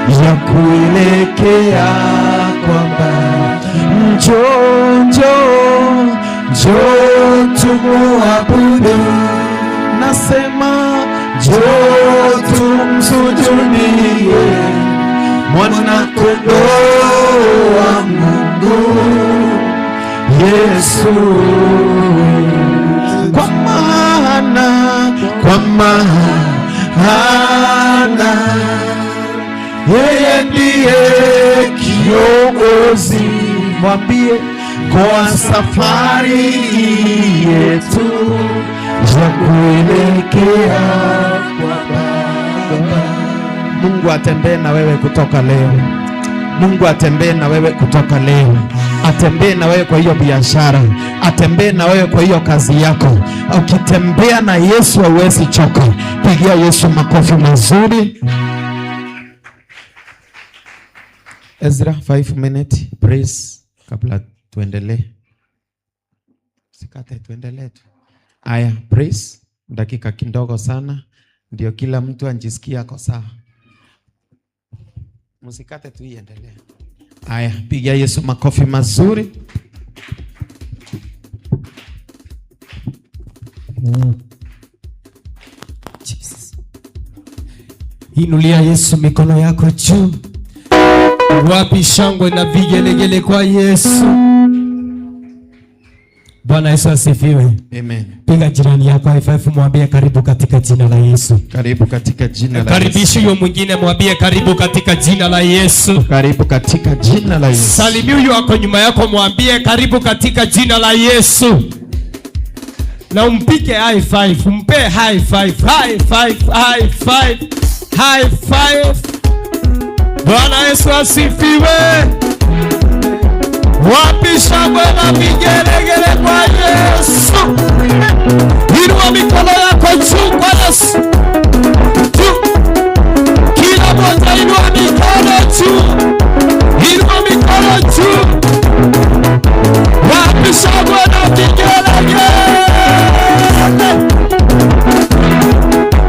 ya kuelekea kwamba njoo tumuabudu. Nasema njoo tumsujudie mwana kondoo wa Mungu Yesu, kwa maana yeye ndiye kiongozi. Mwambie kwa safari yetu ya kuelekea kwa Baba. Mungu atembee na wewe kutoka leo. Mungu atembee na wewe kutoka leo. Atembee na wewe kwa hiyo biashara. Atembee na wewe kwa hiyo kazi yako. Ukitembea na Yesu hauwezi choka. Pigia Yesu makofi mazuri. Ezra 5 minutes praise kabla tuendelee. Sikate tuendelee tu. Aya, praise dakika kidogo sana ndio kila mtu anjisikia ako sawa. Musikate tu iendelee. Aya, pigia Yesu makofi mazuri. Jesus. Inulia Yesu mikono yako juu. Wapi shangwe na vigelegele kwa Yesu. Bwana Yesu asifiwe. Amen. Piga jirani yako high five, mwambie karibu katika jina la Yesu. Karibu katika jina la Yesu. Karibisha huyo mwingine, mwambie karibu katika jina la Yesu. Karibu katika jina la Yesu. Salimia huyo wako nyuma yako, mwambie karibu katika jina la Yesu. Na umpike high five, umpe high five, high five, high five, high five. Bwana Yesu asifiwe. Wapi shangwe na vigelegele kwa Yesu. Inua mikono yako juu kwa Yesu. Juu. Kila mmoja inua mikono juu. Inua mikono juu. Wapi shangwe na vigelegele.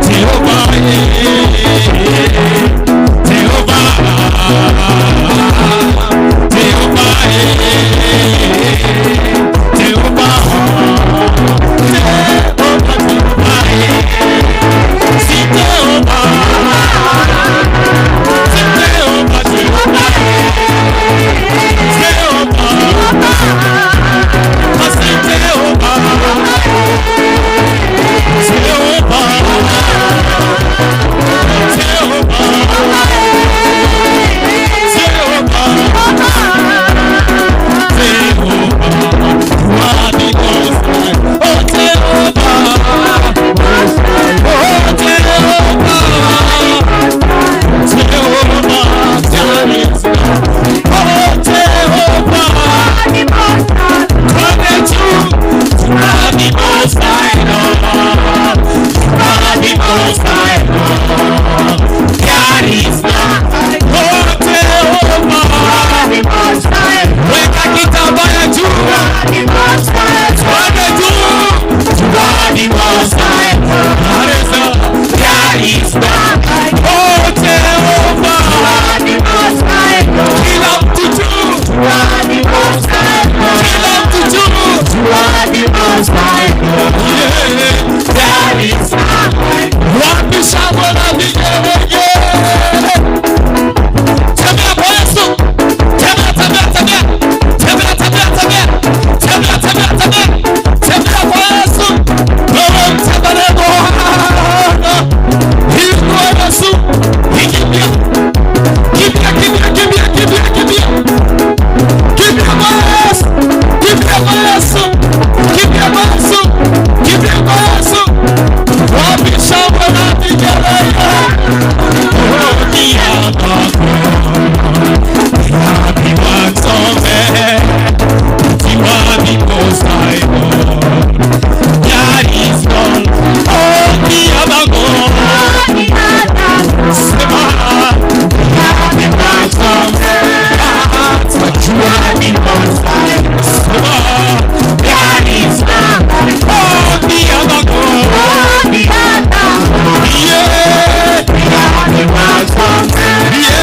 Jehova, Jehova, Yeah.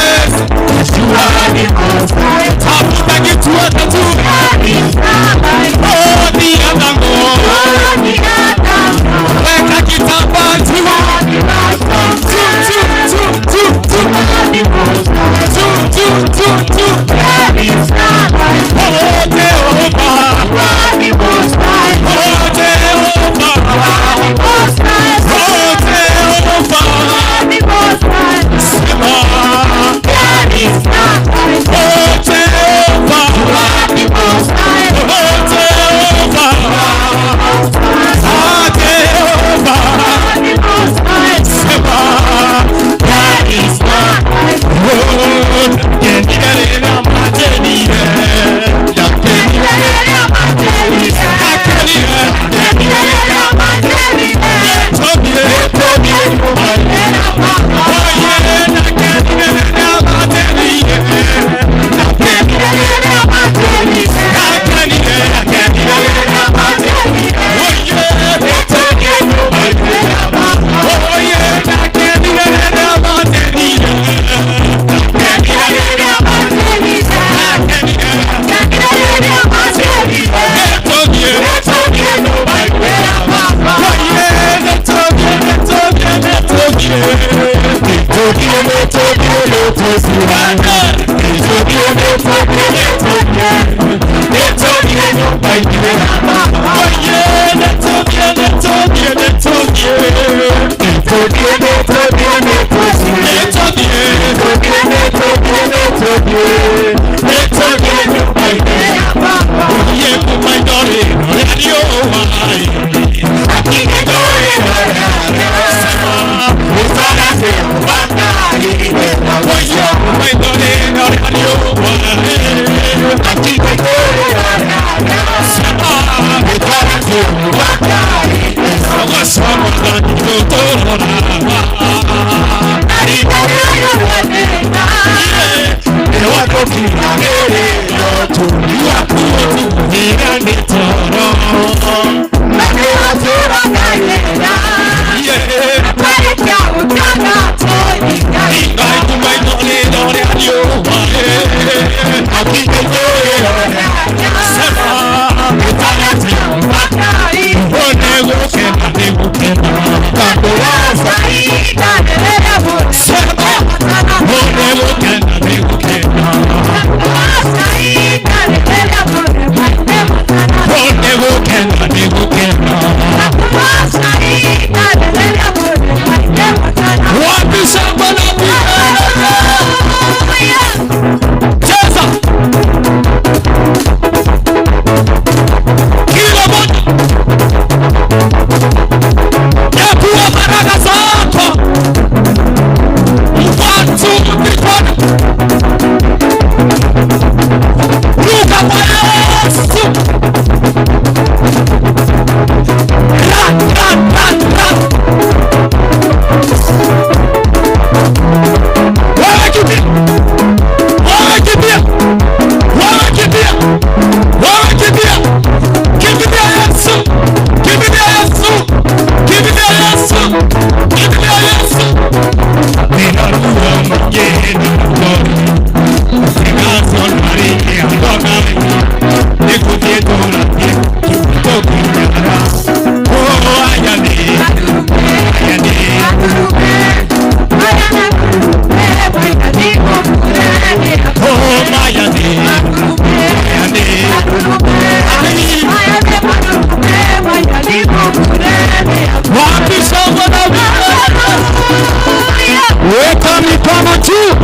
Weka mikono juu.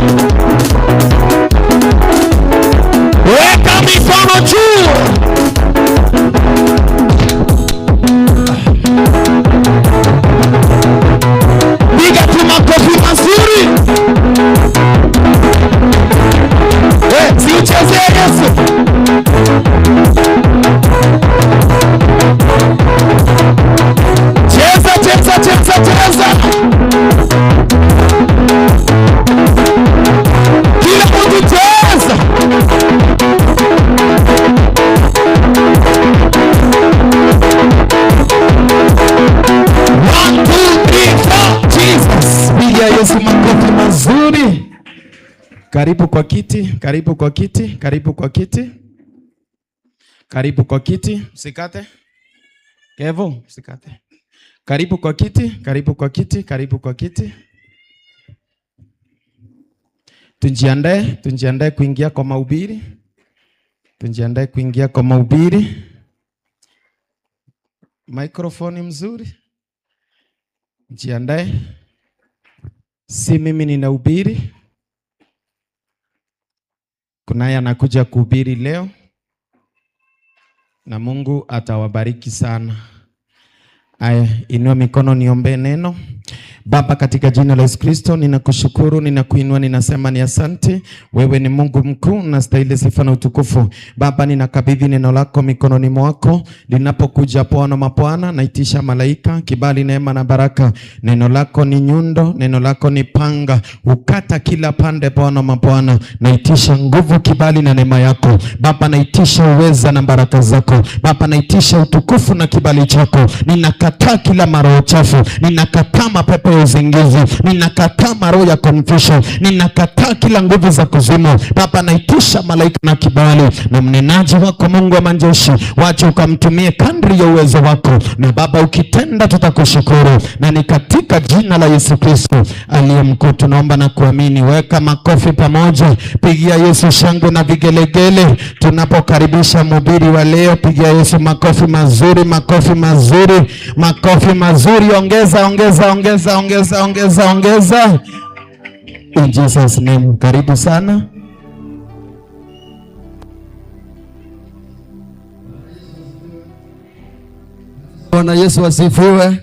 Weka mikono juu. Piga tu makofi mazuri. Si uchezee Yesu. Cheza, cheza, cheza, cheza. Kila mtu cheza. One, two, three, four. Jesus. Piga Yesu makofi mazuri. Karibu kwa kiti, karibu kwa kiti, karibu kwa kiti. Karibu kwa kiti, usikate. Kevo, usikate. Karibu kwa kiti, karibu kwa kiti, karibu kwa kiti. Tujiandae kuingia kwa mahubiri. Tujiandae kuingia kwa mahubiri. Microphone mzuri. Jiandae. Si mimi ninahubiri. Kunaye anakuja kuhubiri leo. Na Mungu atawabariki sana. Aya, inua mikono niombe neno. Baba, katika jina la Yesu Kristo, ninakushukuru, ninakuinua, ninasema ni asante. Wewe ni Mungu mkuu, unastahili sifa na utukufu. Baba, ninakabidhi neno lako mikononi mwako. Linapokuja Bwana mabwana, naitisha malaika, kibali, neema na baraka. Neno lako ni nyundo, neno lako ni panga. Ukata kila pande Bwana mabwana. Naitisha nguvu, kibali na neema yako. Baba, naitisha uweza na baraka zako. Baba, naitisha utukufu na kibali chako. Ninakataa kila maroho chafu. Ninakataa mapepo ya uzingizi, ninakataa maroho ya confusion, ninakataa kila nguvu za kuzimu. Baba, naitisha malaika na kibali na mnenaji wako Mungu wa majeshi, wacha ukamtumie kadri ya uwezo wako, na Baba ukitenda tutakushukuru, na ni katika jina la Yesu Kristo aliye mkuu tunaomba na kuamini. Weka makofi pamoja, pigia Yesu shangwe na vigelegele tunapokaribisha mhubiri wa leo. Pigia Yesu makofi mazuri, makofi mazuri, makofi mazuri. Ongeza, ongeza, ongeza, ongeza, ongeza, ongeza. In Jesus name. Karibu sana. Bwana Yesu asifiwe.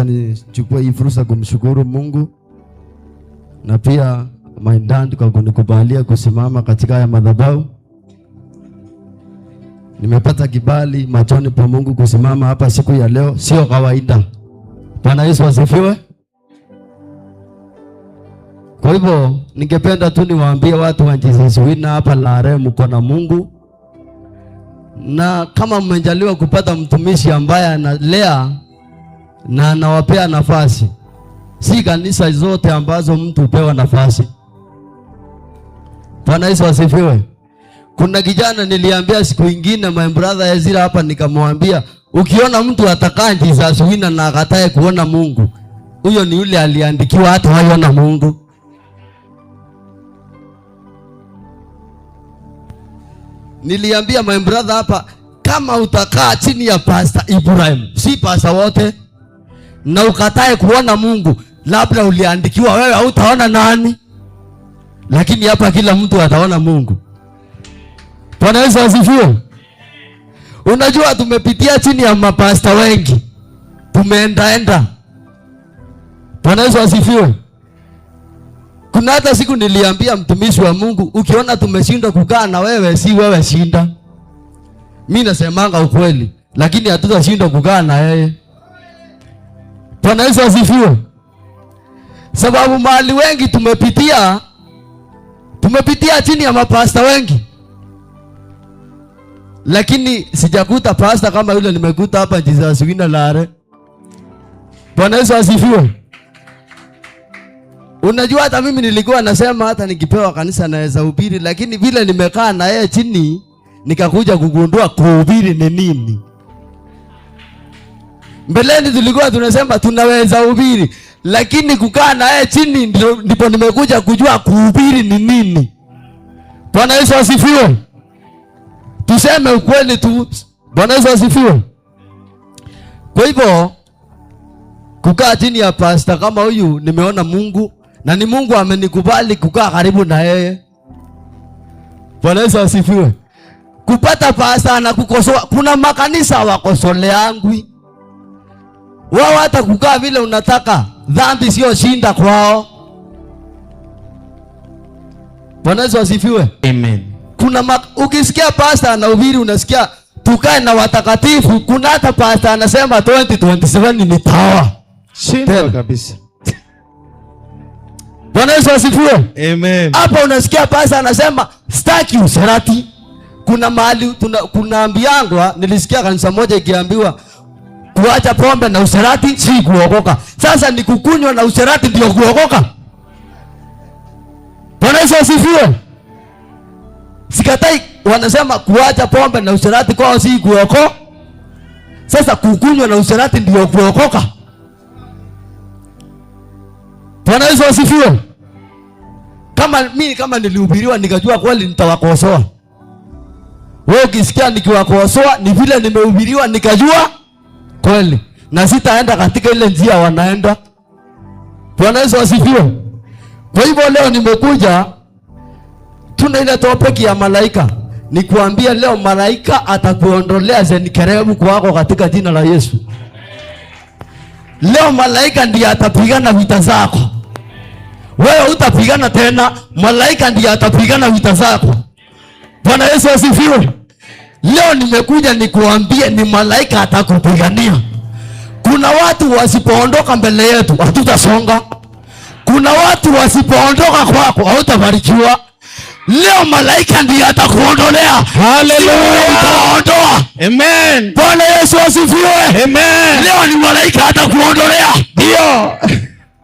Nichukue hii fursa kumshukuru Mungu na pia my dad kwa kunikubalia kusimama katika haya madhabahu. Nimepata kibali machoni pa Mungu kusimama hapa siku ya leo, sio kawaida. Bwana Yesu asifiwe. Kwa hivyo ningependa tu niwaambie watu wa Jesus Winner hapa Lare, mko na Mungu, na kama mmejaliwa kupata mtumishi ambaye analea na anawapea nafasi, si kanisa zote ambazo mtu hupewa nafasi. Bwana Yesu asifiwe. Kuna kijana niliambia siku nyingine, my brother Ezira hapa, nikamwambia ukiona mtu atakaa Jesus Winner na akatae kuona Mungu, huyo ni yule aliandikiwa hata waona Mungu. Niliambia my brother hapa, kama utakaa chini ya Pastor Ibrahim, si pastor wote, na ukatae kuona Mungu, labda uliandikiwa wewe, hautaona nani, lakini hapa kila mtu ataona Mungu. Bwana Yesu asifiwe. Unajua tumepitia chini ya mapasta wengi, tumeendaenda. Bwana Yesu asifiwe. Kuna hata siku niliambia mtumishi wa Mungu, ukiona tumeshindwa kukaa na wewe, si wewe shinda. Mimi nasemanga ukweli, lakini hatutashinda kukaa na yeye. Bwana Yesu asifiwe. Sababu mahali wengi tumepitia chini ya mapasta wengi, lakini sijakuta pasta kama yule nimekuta hapa Jesus Winner Lare. Bwana Yesu asifiwe. Unajua hata mimi nilikuwa nasema hata nikipewa kanisa naweza hubiri, lakini vile nimekaa na yeye chini nikakuja kugundua kuhubiri ni nini. Mbeleni tulikuwa tunasema tunaweza hubiri, lakini kukaa na yeye chini ndipo nimekuja kujua kuhubiri ni nini. Bwana Yesu asifiwe. Tuseme ukweli tu. Bwana Yesu asifiwe. Kwa hivyo kukaa chini ya pastor kama huyu nimeona Mungu, na ni Mungu amenikubali kukaa karibu na yeye. Bwana Yesu asifiwe. Kupata pastor na kukosoa, kuna makanisa wakosoleangwi. Wao hata kukaa vile unataka, dhambi sio shinda kwao. Bwana Yesu asifiwe. Amen. Ukisikia pastor anahubiri unasikia tukae na watakatifu, kuna hata pastor anasema 2027 ni tawa. Shinda kabisa. Bwana Yesu asifiwe. Amen. Hapa unasikia pastor anasema sitaki usherati. Kuna mahali kunaambiangwa, nilisikia kanisa moja ikiambiwa kuacha pombe na usherati si kuokoka. Sasa ni kukunywa na usherati ndio kuokoka? Bwana Yesu asifiwe. Sikatai wanasema kuacha pombe na usherati kwao si kuokoka. Sasa kukunywa na usherati ndio kuokoka? Bwana Yesu asifiwe. Kama nilihubiriwa nikajua kweli nitawakosoa. Wewe ukisikia nikiwakosoa ni vile nimehubiriwa nikajua kweli, na sitaenda katika ile njia wanaenda. Bwana Yesu asifiwe. Kwa hivyo leo nimekuja, tuna ile topic ya malaika. Nikuambia leo malaika atakuondolea zenikerebu kwako katika jina la Yesu. Leo malaika ndiye atapigana vita zako. Wewe utapigana tena, malaika ndiye atapigana vita zako. Bwana Yesu asifiwe. Leo nimekuja nikuambie ni malaika atakupigania. Kuna watu wasipoondoka mbele yetu hatutasonga. Kuna watu wasipoondoka kwako hautabarikiwa. Leo malaika ndiye atakuondolea. Hallelujah. Amen. Bwana Yesu asifiwe. Amen. Leo ni malaika atakuondolea. Ndio.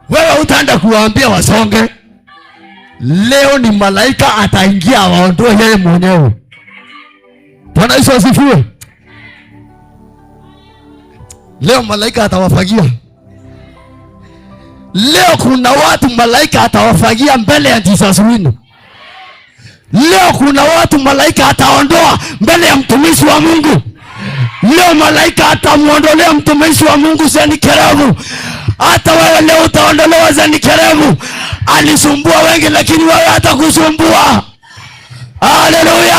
Wewe utaenda kuwaambia wasonge. Leo ni malaika ataingia awaondoe yeye mwenyewe. Bwana Yesu asifiwe. Leo malaika atawafagia. Leo kuna watu malaika atawafagia mbele ya Jesus wino. Leo kuna watu malaika ataondoa mbele ya mtumishi wa Mungu. Leo malaika atamuondolea mtumishi wa Mungu Zenikerebu. Hata wewe leo utaondolewa Zenikerebu. Alisumbua wengi lakini wewe hatakusumbua. Haleluya.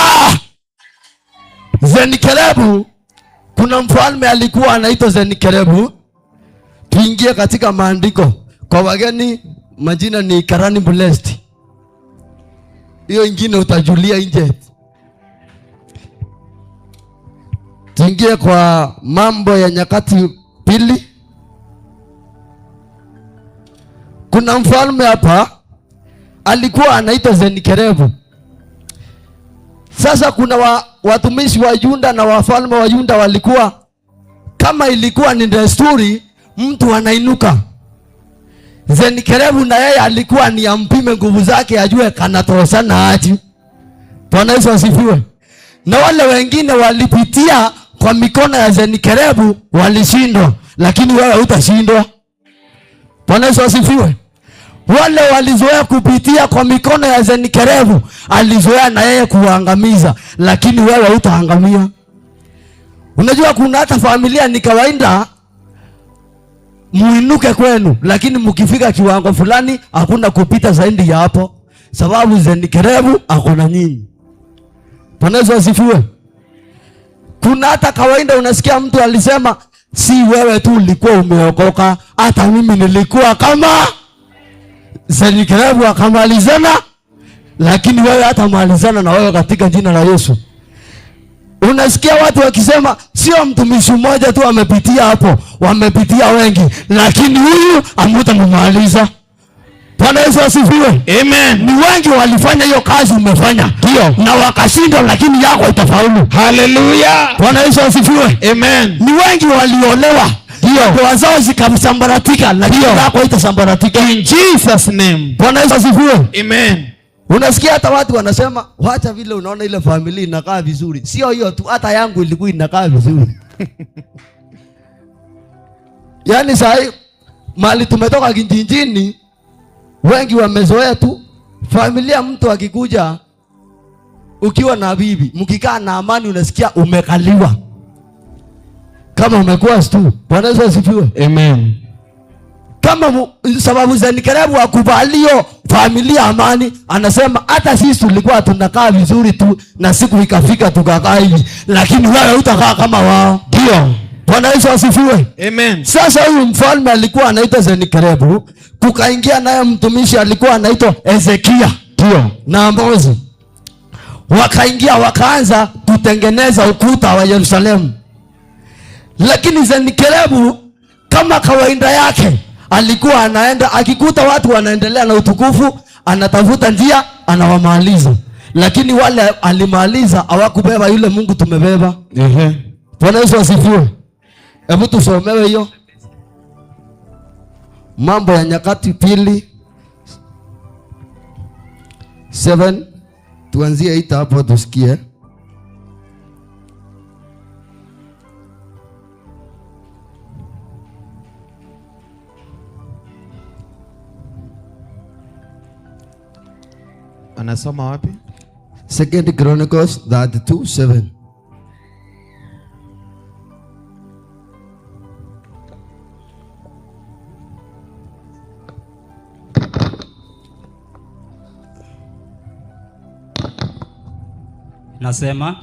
Zenikerebu, kuna mfalme alikuwa anaitwa Zenikerebu. Tuingie katika maandiko. Kwa wageni majina ni Karani Blessed. Hiyo ingine utajulia nje. Tuingie kwa Mambo ya Nyakati pili. Kuna mfalme hapa alikuwa anaitwa Zenikerebu. Sasa kuna watumishi wa Yuda na wafalme wa Yuda walikuwa, kama ilikuwa ni desturi, mtu anainuka. Zenikerebu na yeye alikuwa ni ampime nguvu zake, ajue kanatosana aje. Bwana Yesu asifiwe. Na wale wengine walipitia kwa mikono ya Zenikerebu walishindwa, lakini wewe hutashindwa. Bwana Yesu asifiwe. Wale walizoea kupitia kwa mikono ya Zenikerebu, alizoea na yeye kuangamiza, lakini wewe hutaangamia. Unajua kuna hata familia ni kawaida muinuke kwenu, lakini mkifika kiwango fulani hakuna kupita zaidi ya hapo, sababu Zenikerebu akona nyinyi. Bwana Yesu asifiwe. Kuna hata kawaida unasikia mtu alisema, si wewe tu ulikuwa umeokoka, hata mimi nilikuwa kama Zenikerebu akamalizana, lakini wewe hata malizana na wewe katika jina la Yesu. Unasikia watu wakisema, sio mtumishi mmoja tu amepitia hapo, wamepitia wengi, lakini huyu hamutamaliza. Bwana Yesu asifiwe. Amen. Ni wengi walifanya hiyo kazi umefanya. Ndio. Na wakashindwa, lakini yako itafaulu. Hallelujah. Bwana Yesu asifiwe. Amen. Ni wengi waliolewa. Ndio. Ndoa zao zikamsambaratika, lakini yako itasambaratika. In Jesus name. Bwana Yesu asifiwe. Amen. Unasikia hata watu wanasema, wacha vile unaona ile familia inakaa vizuri. Sio hiyo tu, hata yangu ilikuwa inakaa vizuri. Yaani sasa mali tumetoka kijijini, wengi wamezoea tu familia, mtu akikuja ukiwa na bibi, mkikaa na amani, unasikia umekaliwa kama umekuwa stu. Bwana Yesu asifiwe. Amen. Kama sababu Zenikerebu akubalio familia amani, anasema hata sisi tulikuwa tunakaa vizuri tu na siku ikafika tukakaa hivi, lakini wewe utakaa kama wao. Ndio. Bwana Yesu asifiwe. Amen. Sasa huyu mfalme alikuwa anaitwa Zenikerebu, kukaingia naye mtumishi alikuwa anaitwa Hezekia. Ndio. Na Amozi. Wakaingia wakaanza kutengeneza ukuta wa Yerusalemu. Lakini Zenikerebu kama kawaida yake alikuwa anaenda, akikuta watu wanaendelea na utukufu, anatafuta njia anawamaliza. Lakini wale alimaliza hawakubeba yule Mungu tumebeba. Bwana Yesu asifiwe. Hebu tusomewe hiyo Mambo ya Nyakati pili 7 tuanzie 8 hapo tusikie. Anasoma wapi? 2 Chronicles 32:7. Nasema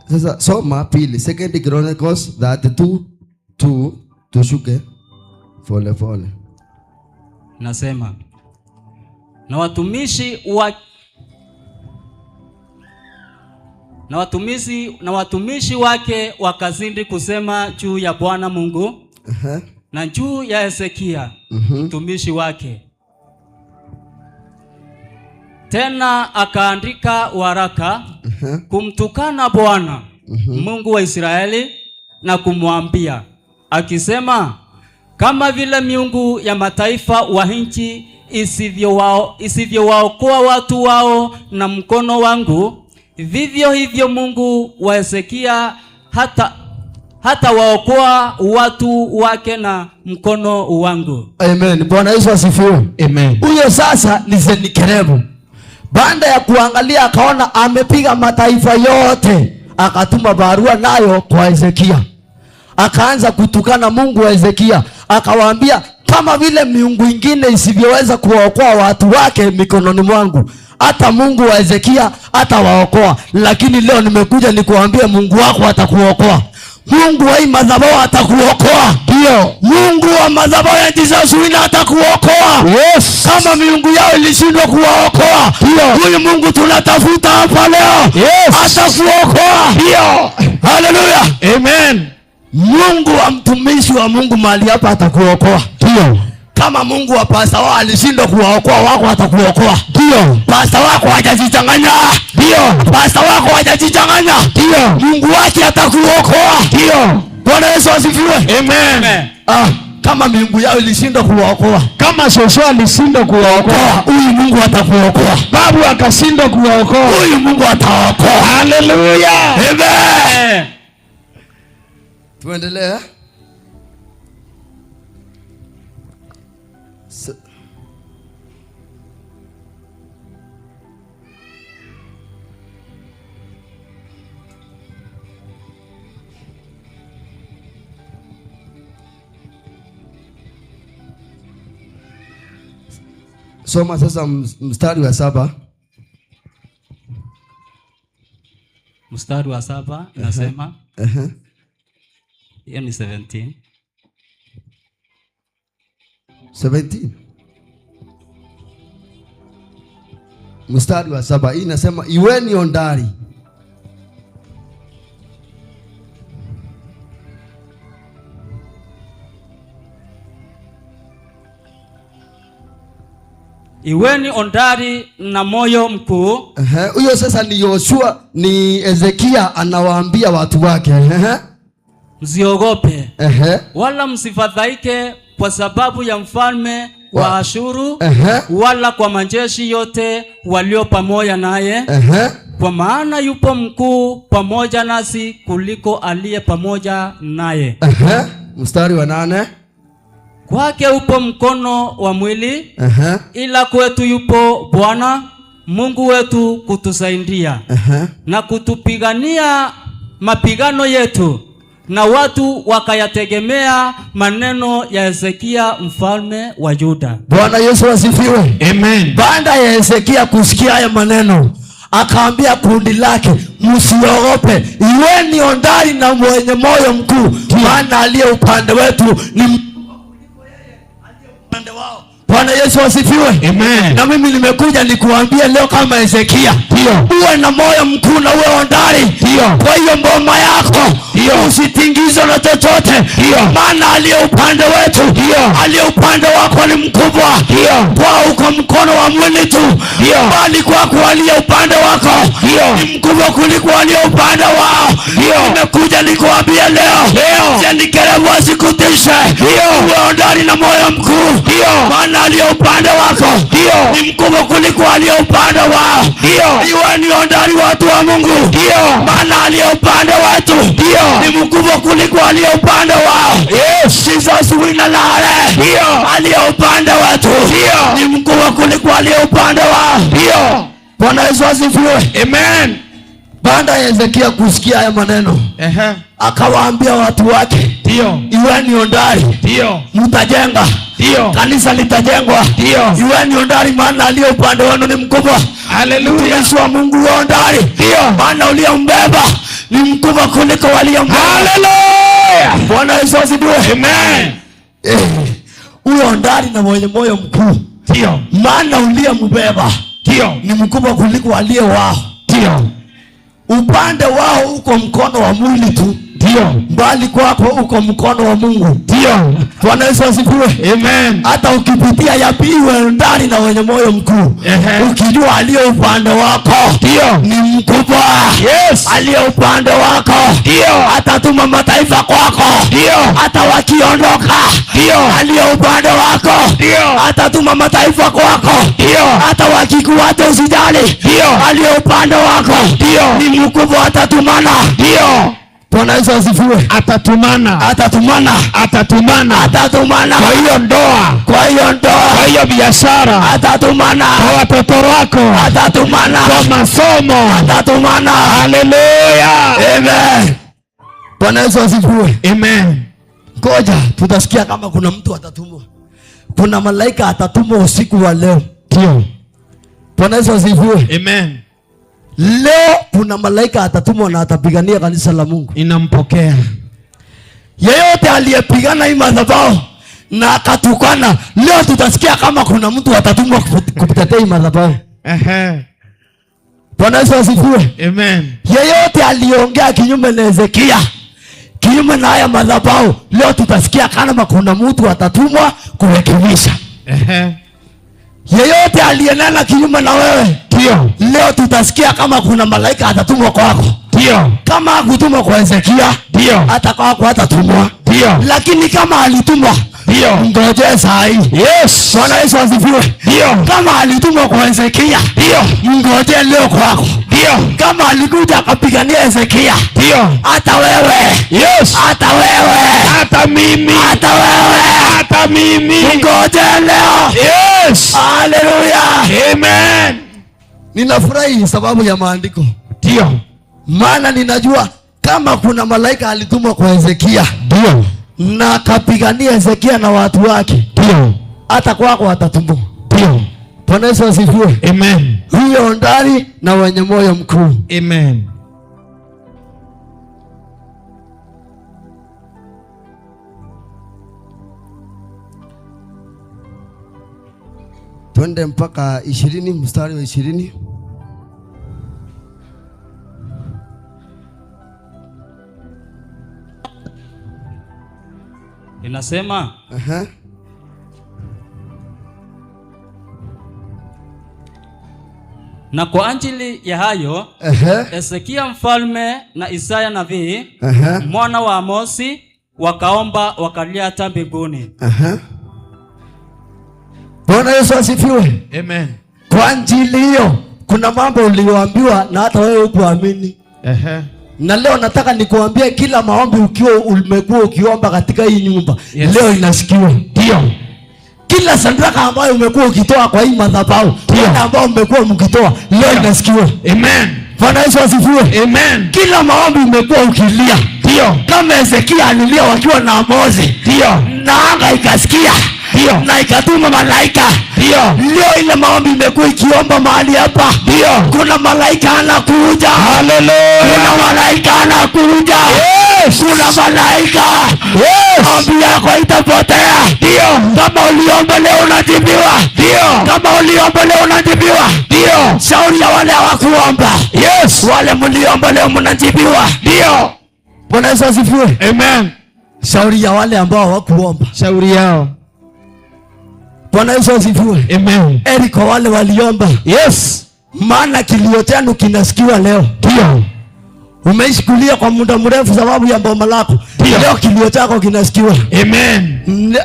sasa soma pili, 2 Chronicles 32:2 tushuke pole pole. Nasema na watumishi wake wakazidi kusema juu ya Bwana Mungu na juu ya Hezekia mtumishi wake. Tena akaandika waraka kumtukana Bwana Mungu wa Israeli na kumwambia akisema, kama vile miungu ya mataifa wa nchi isivyowaokoa watu wao na mkono wangu, vivyo hivyo Mungu wa Hezekia hata waokoa watu wake na mkono wangu. Amen. Bwana Yesu asifiwe. Amen. Huyo sasa ni Senikerebu. Baada ya kuangalia akaona amepiga mataifa yote, akatuma barua nayo kwa Hezekia. Akaanza kutukana Mungu wa Hezekia. Akawaambia, kama vile miungu ingine isivyoweza kuwaokoa watu wake mikononi mwangu, hata Mungu wa Hezekia hatawaokoa. Lakini leo nimekuja nikuambie Mungu wako atakuokoa. Mungu wa madhabahu atakuokoa. Ndio. Mungu wa madhabahu ya Jesus wina atakuokoa. Yes. Kama miungu yao ilishindwa kuwaokoa, huyu Mungu tunatafuta hapa leo. Yes. Atakuokoa. Ndio. Haleluya. Amen. Mungu wa mtumishi wa Mungu mahali hapa atakuokoa. Ndio. Kama Mungu wa pasta wao alishindwa kuwaokoa, wako atakuokoa. Ndio. Pasta wako hajajichanganya. Ndio. Pasta wako hajajichanganya. Ndio. Mungu wake atakuokoa. Ndio. Bwana Yesu asifiwe. Amen. Kama miungu yao ilishindwa kuwaokoa, kama Joshua alishindwa kuwaokoa, huyu Mungu atakuokoa. babu akashindwa kuwaokoa, huyu Mungu ataokoa. Haleluya. Amen. Tuendelee. Soma sasa mstari wa 7. Mstari wa 7 nasema, hiyo ni 17. 17. Mstari wa 7 hii nasema, iweni ondari. Iweni ondari na moyo mkuu. Huyo sasa ni Yoshua, ni Hezekia anawaambia watu wake. Msiogope wala msifadhaike kwa sababu ya mfalme wa Ashuru, wala kwa majeshi yote walio pamoja naye, kwa maana yupo mkuu pamoja nasi kuliko aliye pamoja naye. Mstari wa 8. Kwake upo mkono wa mwili, ila kwetu yupo Bwana Mungu wetu kutusaidia na kutupigania mapigano yetu. Na watu wakayategemea maneno ya Hezekia mfalme wa Yuda. Bwana Yesu asifiwe. Amen. Baada ya Hezekia kusikia haya maneno, akaambia kundi lake, msiogope, iweni ondari na mwenye moyo mkuu, maana aliye upande wetu ni upande wao. Bwana Yesu asifiwe. Amen. Na mimi nimekuja nikuambie leo kama Hezekia, uwe na moyo mkuu na uwe ondari. Kwa hiyo mboma yako usitingizwe na chochote, maana aliye upande wetu, aliye upande wako ni mkubwa. Kwa uko mkono wa mwili tu, bali kwako aliye upande wako ni mkubwa kuliko aliye upande wao. Nimekuja nikuambie leo, Senikerebu asikutishe. Uwe ondari na moyo mkuu, maana aliye upande wako ni mkubwa kuliko aliye upande wao. Iwe ni ondari watu wa Mungu, maana aliye upande wetu ni mkubwa kuliko aliye upande wao. Jesus wina lale. Aliye upande wetu ni mkubwa kuliko aliye upande wao. Bwana Yesu asifiwe. Amen. Baada ya Hezekia kusikia haya maneno, akawaambia watu wake, iweni ondari, mtajenga, kanisa litajengwa. Iweni ondari, maana aliye upande wenu ni mkubwa. Haleluya. Yesu wa Mungu ondari, maana uliyembeba ni mkubwa kuliko waliombeba. Haleluya. Bwana Yesu asifiwe. Amen. Uwe ondari na mwenye moyo mkuu, maana uliyembeba ni mkubwa kuliko aliye wao. Upande wao uko mkono wa mwili tu, Ndio. Mbali kwako uko mkono wa Mungu. Ndio. Bwana Yesu asifiwe. Amen. Hata ukipitia yapiwe ndani na wenye moyo mkuu. Ukijua aliye upande wako. Ndio. Ni mkubwa. Yes. Aliye upande wako. Ndio. Atatuma mataifa kwako. Ndio. Hata wakiondoka. Ndio. Aliye upande wako. Ndio. Atatuma mataifa kwako. Ndio. Hata wakikuacha usijali. Ndio. Aliye upande wako. Ndio. Ni mkubwa, atatumana. Ndio. Bwana Yesu asifiwe. Atatumana. Atatumana. Atatumana. Atatumana. Kwa hiyo ndoa. Kwa hiyo ndoa. Kwa hiyo biashara. Atatumana. Kwa watoto wako. Atatumana. Kwa masomo. Atatumana. Haleluya. Amen. Bwana Yesu asifiwe. Amen. Ngoja tutasikia kama kuna mtu atatumwa. Kuna malaika atatumwa usiku wa leo. Ndio. Bwana Yesu asifiwe. Amen. Leo kuna malaika atatumwa na atapigania kanisa la Mungu. Inampokea. Yeyote aliyepigana hii madhabahu na akatukana, leo tutasikia kama kuna mtu atatumwa kutetea hii madhabahu. Bwana Yesu asifiwe. Amen. Yeyote aliongea kinyume na Hezekia, kinyume na haya madhabahu, leo tutasikia kama kuna mtu atatumwa kurekebisha. Yeyote aliyenena kinyume na wewe, ndio, leo tutasikia kama kuna malaika atatumwa kwako. Ndio. Kama hakutumwa kwa Hezekia, ndio, hata kwako atatumwa. Ndio. Lakini kama alitumwa, ndio, ngoje saa hii. Yes. Bwana Yesu asifiwe. Ndio. Kama alitumwa kwa Hezekia, ndio, ngoje leo kwako. Ndio. Kama alikuja akapigania Hezekia, ndio, hata wewe. Yes. Hata wewe. Hata mimi. Hata wewe. Hata mimi. Ngoje leo. Yes. Haleluya. Amen. Ninafurahi sababu ya maandiko. Ndio. Maana ninajua kama kuna malaika alitumwa kwa Hezekia, ndio, na akapigania Hezekia na watu wake, ndio, hata kwako atatumwa. Ndio. Bwana Yesu asifiwe. Amen. Huyo ndani na wenye moyo mkuu. Amen. Twende mpaka 20, mstari wa 20. Inasema na kwa ajili ya hayo Hezekia mfalme na Isaya nabii mwana wa Amosi wakaomba wakalia hata mbinguni. Bwana Yesu asifiwe. Amen. Kwa ajili hiyo kuna mambo uliyoambiwa na hata wewe hukuamini. Na leo nataka nikuambie kila maombi ukiwa umekuwa ukiomba katika hii nyumba, yes, leo inasikiwa. Ndio. Kila sadaka ambayo umekuwa ukitoa kwa hii madhabahu, kila ambayo umekuwa mkitoa, leo inasikiwa. Amen. Bwana Yesu asifiwe. Amen. Kila maombi umekuwa ukilia, ndio, kama Hezekia alilia wakiwa na Amosi, ndio, na anga ikasikia, ndio, na ikatuma malaika, ndio. Leo ile maombi imekuwa ikiomba mahali hapa, ndio, kuna malaika anakuja. Haleluya. Kuna malaika anakuja. Yes. Kuna malaika. Yes. Maombi yako itapotea. Ndio. Kama uliomba leo unajibiwa. Ndio. Kama uliomba leo unajibiwa. Ndio. Shauri ya wale hawakuomba. Yes. Wale mliomba leo mnajibiwa. Ndio. Bwana Yesu asifiwe. Amen. Shauri ya wale ambao hawakuomba. Shauri yao. Bwana Yesu asifiwe. Amen. Eri kwa wale waliomba. Yes. Maana kilio chenu kinasikiwa leo. Ndio. Umeishi kulia kwa muda mrefu sababu ya bomba lako. Leo kilio chako kinasikiwa. Amen.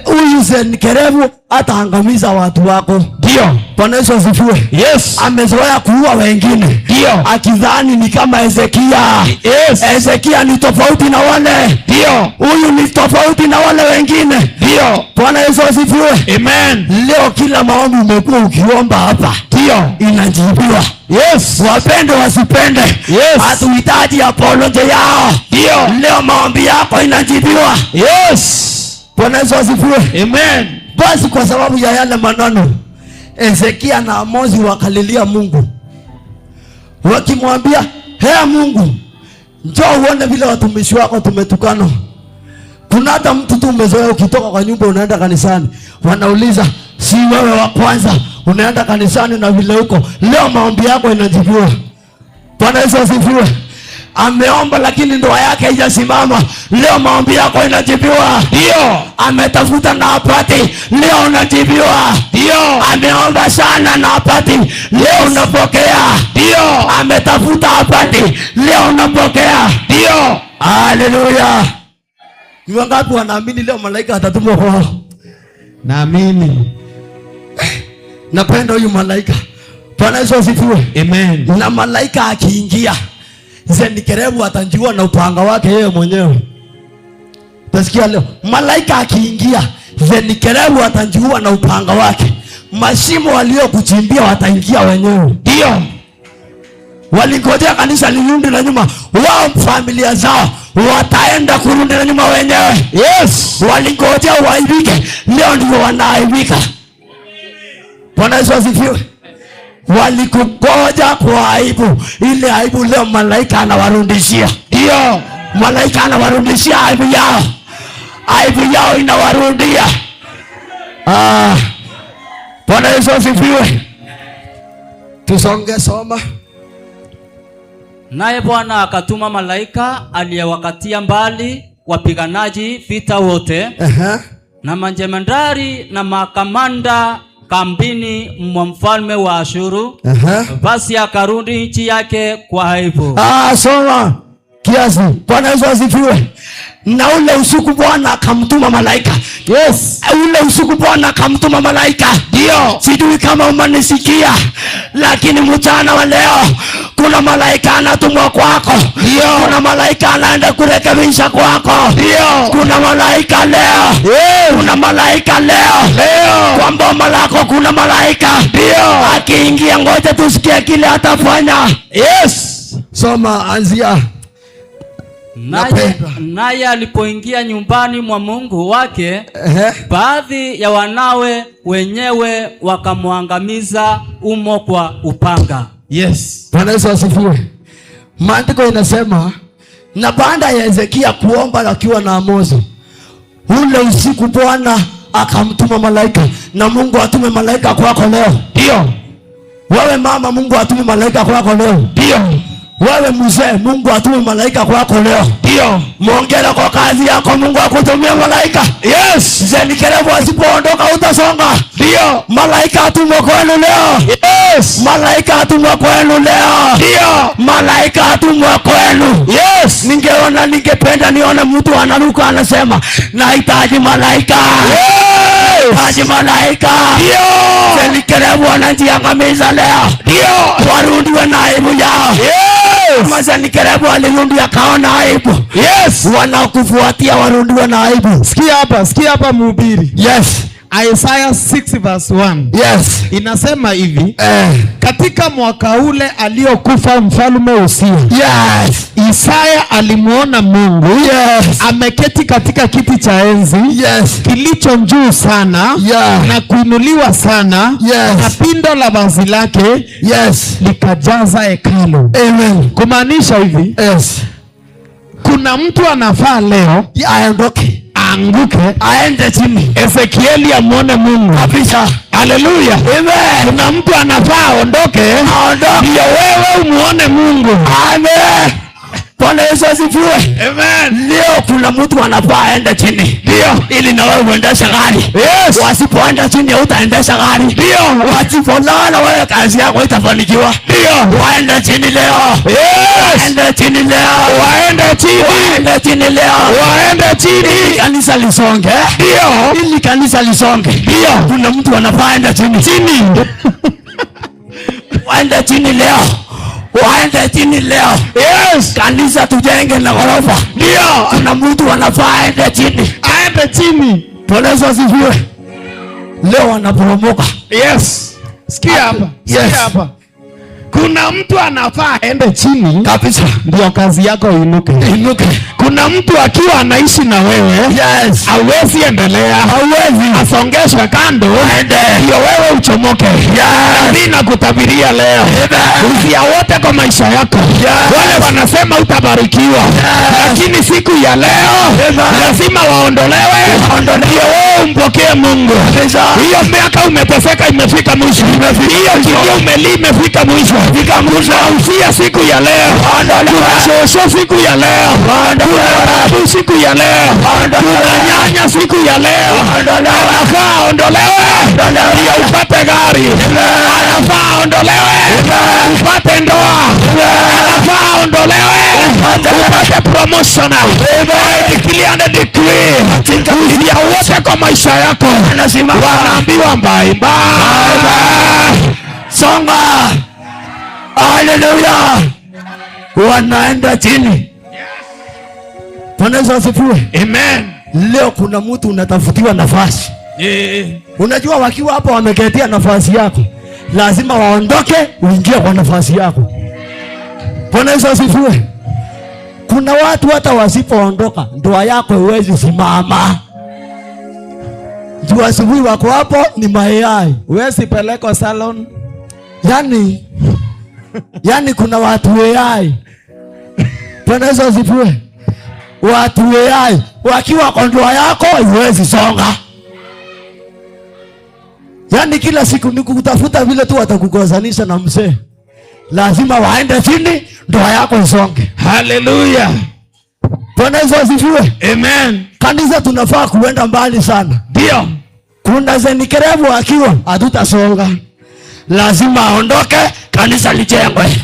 Huyu Senikerebu ataangamiza watu wako. Ndio. Bwana Yesu asifiwe. Yes. Amezoea kuua wengine. Ndio. Akidhani ni kama Hezekia. Yes. Hezekia ni tofauti na wale. Ndio. Huyu ni tofauti na wale wengine. Ndio. Bwana Yesu asifiwe. Amen. Leo kila maombi umekuwa ukiomba hapa, ndio, inajibiwa. Yes. Wapende wasipende. Yes. Hatuhitaji apology yao. Ndio. Leo maombi yako inajibiwa. Yes. Bwana Yesu asifiwe. Amen. Basi kwa sababu ya yale maneno, Hezekia na Amosi wakalilia Mungu, wakimwambia, "Hea Mungu, njoo uone vile watumishi wako tumetukana." Kuna hata mtu tu umezoea ukitoka kwa nyumba unaenda kanisani, wanauliza, "Si wewe wa kwanza unaenda kanisani na vile huko?" Leo maombi yako inajibiwa. Bwana Yesu asifiwe. ameomba lakini ndoa yake haijasimama, leo maombi yako inajibiwa. Ndio. Ametafuta na apati, leo unajibiwa. Ndio. Ameomba sana na apati, leo unapokea. Ndio. Ametafuta apati, leo unapokea. Ndio. Haleluya. Ni wangapi wanaamini leo malaika atatumwa kwao? Naamini. Napenda huyu malaika. Bwana Yesu asifiwe. Amen. Na malaika akiingia, Senikerebu atanjua na upanga wake yeye mwenyewe. Tasikia leo, malaika akiingia, Senikerebu atanjua na upanga wake. Mashimo waliokuchimbia wataingia wenyewe. Ndio. Walingojea kanisa lirudi na nyuma, wao familia zao wataenda kurudi na nyuma wenyewe. Yes. Walingojea waibike, leo ndio wanaaibika. Bwana Yesu asifiwe. Walikugoja kwa aibu, ile aibu leo malaika anawarudishia. Ndio. Malaika anawarudishia aibu yao. Aibu yao inawarudia. Bwana Yesu asifiwe. Tusonge soma. Naye Bwana akatuma malaika aliyewakatia mbali wapiganaji vita wote. Na manjemandari na makamanda kambini mwa mfalme wa Ashuru. Basi akarudi nchi yake kwa aibu. Soma kiasi. Bwana Yesu asifiwe. Na ule usiku Bwana akamtuma malaika. Yes. Ule usiku Bwana akamtuma malaika. Ndio. Sijui kama umanisikia, lakini mchana wa leo kuna malaika anatumwa kwako. Ndio. Kuna malaika anaenda kurekebisha kwako. Ndio. Kuna malaika leo. Yes. Kuna malaika leo. Kwa mboma lako kuna malaika. Ndio. Akiingia ngoja tusikie kile atafanya. Yes. Soma anzia. Naye alipoingia nyumbani mwa Mungu wake, baadhi ya wanawe wenyewe wakamwangamiza umo kwa upanga. Yes. Bwana Yesu asifiwe. Maandiko inasema, na baada ya Hezekia kuomba akiwa na Amozi, ule usiku Bwana akamtuma malaika. Na Mungu atume malaika kwako leo. Ndio. Wewe mama, Mungu atume malaika kwako leo. Ndio. Wewe mzee, Mungu atume malaika kwako leo. Ndio. Muongera kwa kazi yako, Mungu akutumia malaika. Yes. Senikerebu asipoondoka utasonga. Ndio. Malaika atumwe kwenu leo. Yes. Malaika atumwe kwenu leo. Ndio. Malaika atumwe kwenu. Yes. Ningependa nione mtu anaruka anasema, nahitaji malaika. Yes. Nahitaji malaika. Ndio. Senikerebu anajiangamiza leo. Ndio. Warudiwe na aibu yao. Yes. Senikerebu alirudi akaona aibu. Yes. Wanakufuatia warundiwe na aibu. Sikia hapa mhubiri. Yes. Isaiah 6:1. Yes. Inasema hivi. Katika mwaka ule aliokufa mfalme Usia. Yes. Isaya alimuona Mungu. Yes. Ameketi katika kiti cha enzi. Yes. Kilicho juu sana. Yeah. Na kuinuliwa sana. Yes. Na pindo la vazi lake. Yes. Likajaza hekalu. Amen. Kumaanisha hivi. Yes. Kuna mtu anafaa leo aondoke, anguke, aende chini. Ezekieli amuone Mungu kabisa. Haleluya. Amen. Kuna mtu anafaa aondoke, ndio wewe umuone Mungu. Amen. Bwana Yesu asifiwe. Amen. Leo kuna mtu anafaa aende chini. Ndio. Ili na wewe uendeshe gari. Yes. Wasipoenda chini utaendesha gari. Ndio. Wasipolala wewe kazi yako itafanikiwa. Ndio. Waende chini leo. Yes. Waende chini leo. Waende chini. Waende chini leo. Waende chini. Kanisa lisonge. Ndio. Ili kanisa lisonge. Ndio. Kuna mtu anafaa aende chini. Chini. Waende chini leo. Waende chini leo. Yes. Kanisa tujenge na ghorofa. Ndio. Kuna mtu anafaa aende chini. Aende chini. Bwana Yesu asifiwe. Leo wanaporomoka. Yes. Sikia hapa. Yes. Sikia hapa. Kuna mtu anafaa aende chini kabisa, ndio kazi yako inuke. Inuke. Kuna mtu akiwa anaishi na wewe, yes, hawezi endelea, hawezi, asongeshwe kando, aende, ndio wewe uchomoke. Yes. Nina ninakutabiria leo uzia wote kwa maisha yako. Wale wanasema utabarikiwa, lakini siku ya leo lazima waondolewe, ndio wewe umpokee Mungu. Hiyo miaka umeteseka imefika mwisho, hiyo kilio umelima imefika mwisho. Usia siku ya leo, shosho siku ya leo, siku ya leo, nyanya siku ya leo, anafaa ondolewe ndio upate gari, anafaa ondolewe upate ndoa, anafaa ondolewe upate promotion. Declare and decree uzia wote kwa maisha yako wanaambiwa bye bye, songa. Hallelujah, wanaenda chini. Bwana Yesu asifiwe. Amen. Leo kuna mtu unatafutiwa nafasi. Unajua wakiwa hapo wameketia nafasi yako, lazima waondoke uingie kwa nafasi yako. Bwana Yesu asifiwe. Kuna watu hata wasipoondoka ndoa yako haiwezi simama. Ndio asubuhi wako hapo ni mayai. Huwezi peleka salon. Yani kuna watu weyai. Bwana Yesu asifiwe. Watu weyai wakiwa kwa ndoa yako haiwezi songa. Yani kila siku ni kutafuta vile tu watakukosanisha na mzee. Lazima waende chini ndoa yako isonge. Hallelujah. Bwana Yesu asifiwe. Amen. Kanisa tunafaa kuenda mbali sana. Ndio. Kuna zenikerevu akiwa hatutasonga. Lazima aondoke kanisa lijengwe.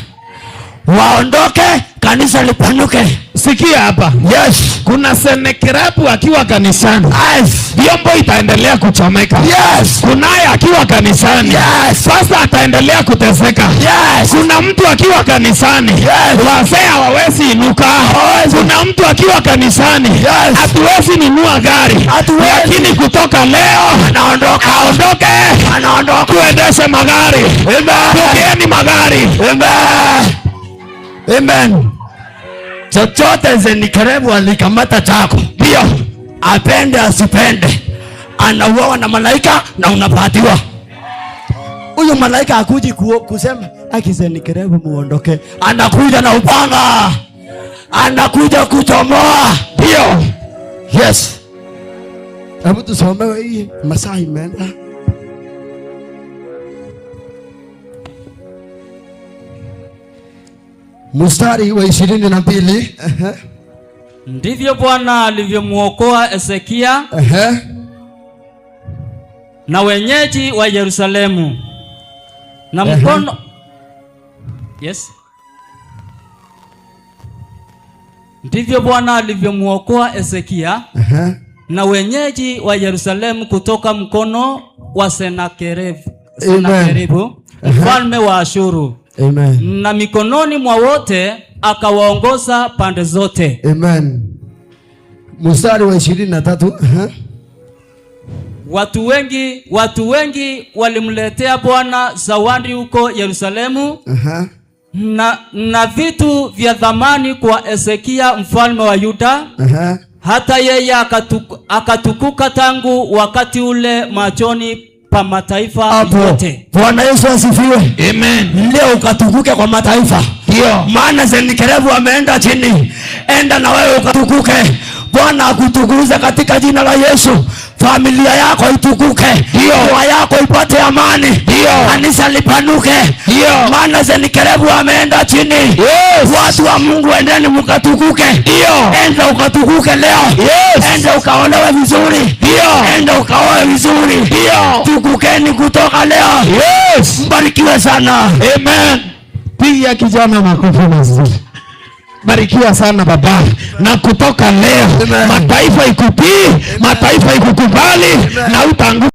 Waondoke kanisa lipanuke. Sikia hapa. Yes. Kuna Senekerabu akiwa kanisani. Yes. Vyombo itaendelea kuchomeka. Yes. Kunaye akiwa kanisani. Yes. Sasa ataendelea kuteseka. Yes. Kuna mtu akiwa kanisani. Yes. Wazee hawawezi inuka. Yes. Kuna mtu akiwa kanisani. Yes. Hatuwezi nunua gari. Lakini kutoka leo anaondoka. Aondoke. Anaondoka. Tuendeshe magari. Amen. Tukieni magari. Amen. Amen. Chochote Senakeribu alikamata chako, ndio apende asipende, anauawa na malaika na unapatiwa. Huyo malaika hakuji kusema aki Senakeribu muondoke, anakuja na upanga, anakuja kuchomoa. Ndio. Yes. Hebu tusomewe hii masaa imeenda. Mstari wa 22. Ndivyo Bwana alivyomuokoa Hezekia na wenyeji wa Yerusalemu na mkono. Yes. Ndivyo Bwana alivyomuokoa Hezekia na wenyeji wa Yerusalemu kutoka mkono wa Senakeribu mfalme wa Ashuru. Amen. Na mikononi mwa wote akawaongoza pande zote. Amen. Mstari wa 23. Watu wengi walimletea Bwana zawadi huko Yerusalemu. Na vitu vya thamani kwa Hezekia mfalme wa Yuda. Hata yeye akatukuka tangu wakati ule machoni pa mataifa yote. Bwana Yesu asifiwe. Amen. Leo ukatukuke kwa mataifa. Ndio. Maana Senakeribu ameenda chini. Enda na wewe ukatukuke. Bwana akutukuze katika jina la Yesu. Familia yako itukuke. Ndoa yako ipate amani. Ndio. Kanisa lipanuke. Ndio. Maana Senakeribu ameenda chini. Yes. Watu wa Mungu endeni mkatukuke. Ndio. Enda ukatukuke leo. Yes. Enda ukaolewe vizuri. Ndio. Enda ukaoe vizuri. Ndio. Tukukeni kutoka leo. Yes. Mbarikiwe sana. Amen. Piga kijana makofi mazuri. Barikiwa sana baba. Na kutoka leo mataifa ikupii, mataifa ikukubali na utangu